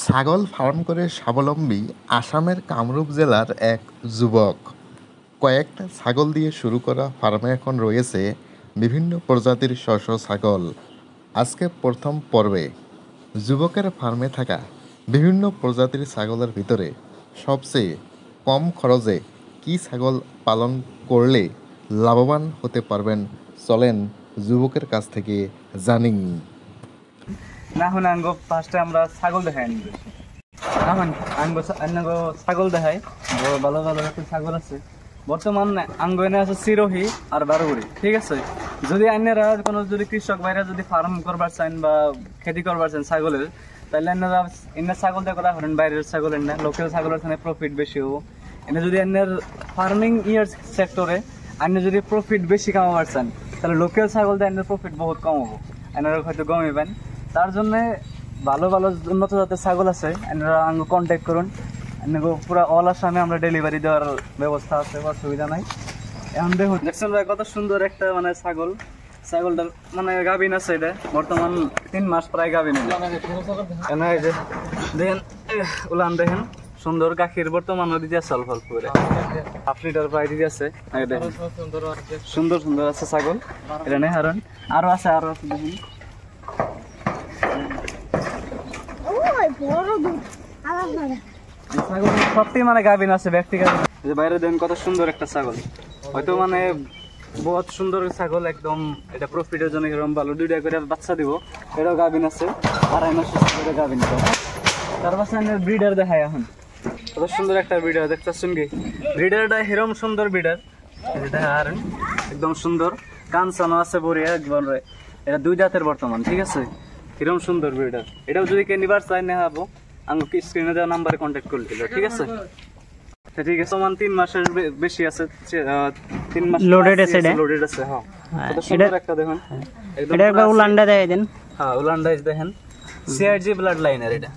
ছাগল ফার্ম করে স্বাবলম্বী আসামের কামরূপ জেলার এক যুবক। কয়েকটা ছাগল দিয়ে শুরু করা ফার্মে এখন রয়েছে বিভিন্ন প্রজাতির ছাগল। আজকে প্রথম পর্বে যুবকের ফার্মে থাকা বিভিন্ন প্রজাতির ছাগলের ভিতরে সবচেয়ে কম খরচে কী ছাগল পালন করলে লাভবান হতে পারবেন, চলেন যুবকের কাছ থেকে জানি। না হন আঙ্গো ফার্স্টে আমরা ছাগল দেখাই আনবো। এখন আঙ্গো ছাগল দেখাই, ভালো ভালো একটা ছাগল আছে। বর্তমান আঙ্গো এনে আছে সিরোহি আর বারোগুড়ি, ঠিক আছে। যদি আইনেরা কোনো যদি কৃষক ভাইরা যদি ফার্ম করবার চান বা খেতি করবার চান ছাগলের, তাহলে আইনেরা এনে ছাগল দিয়ে করা করেন। বাইরের ছাগল এনে লোকাল ছাগলের এখানে প্রফিট বেশি হবো। এনে যদি আইনের ফার্মিং ইয়ার সেক্টরে আইনে যদি প্রফিট বেশি কামাবার চান, তাহলে লোকাল ছাগল দিয়ে আইনের প্রফিট বহুত কম হবো। আইনারা হয়তো কমাইবেন। তার জন্য ভালো ভালো উন্নত জাতের ছাগল আছে, আপনারা আঙ্গো কন্ট্যাক্ট করুন। আপনাকে পুরো অল আসামে আমরা ডেলিভারি দেওয়ার ব্যবস্থা আছে, অসুবিধা নাই। এখন দেখুন, দেখছেন ভাই কত সুন্দর একটা মানে ছাগলটার মানে গাভিন আছে। এটা বর্তমান 3 মাস প্রায় গাভিন। এই যে দেখেন উলান, দেখেন সুন্দর গাখির বর্তমান দিতে আছে অল্প অল্প করে, 1/2 লিটার প্রায় দিতে আছে। দেখেন সুন্দর সুন্দর আছে ছাগল। এটা নেই হারণ আরো আছে দেখুন। সত্যি মানে গাভিন আছে, ব্যক্তিগত বাইরে দেন কত সুন্দর একটা ছাগল। হয়তো মানে বহুত সুন্দর ছাগল একদম। এটা প্রফিটের জন্য এরকম ভালো 2টা করে বাচ্চা দিব। এটাও গাভিন আছে, 2.5 মাসের ছাগল গাভিন। তার পাশে ব্রিডার দেখায় এখন কত সুন্দর একটা ব্রিডার দেখতেছেন কি। ব্রিডারটা এরকম সুন্দর ব্রিডার, এটা আর একদম সুন্দর কানসানো আছে বড়িয়া একবার। এটা 2 জাতের বর্তমান, ঠিক আছে। এরকম সুন্দর ব্রিডার। এটাও যদি কে নিবার চাই নেওয়াবো, আমাকে স্ক্রিনে দেওয়া নাম্বারে কন্ট্যাক্ট করে দিল, ঠিক আছে। ঠিক আছে, সমান 3 মাসের বেশি আছে, 3 মাস লোডেড আছে। লোডেড আছে, হ্যাঁ। কত সুন্দর একটা দেখুন। এটা একবার উলান্ডা দেখাই দেন। হ্যাঁ, উলান্ডা দেখেন, সিআরজি ব্লাড লাইনের। এটা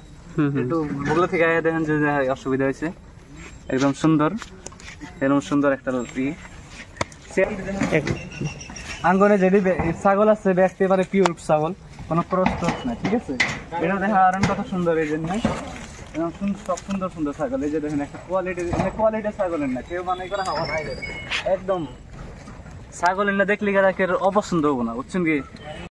একটু বগলা থেকে আয়া দেখেন যে অসুবিধা হয়েছে। একদম সুন্দর, এরকম সুন্দর একটা আঙ্গনে যেটি ছাগল আছে একেবারে পিওর ছাগল, কোনো ক্রস টস নাই, ঠিক আছে। এটা দেখা আর কত সুন্দর। এই জন্য সব সুন্দর সুন্দর ছাগল। এই যে দেখেন একটা কোয়ালিটি ছাগলের না, কেউ মানে করে হাওয়া নাই। একদম ছাগল এনে দেখলে অপছন্দ হবো না, বুঝছেন কি।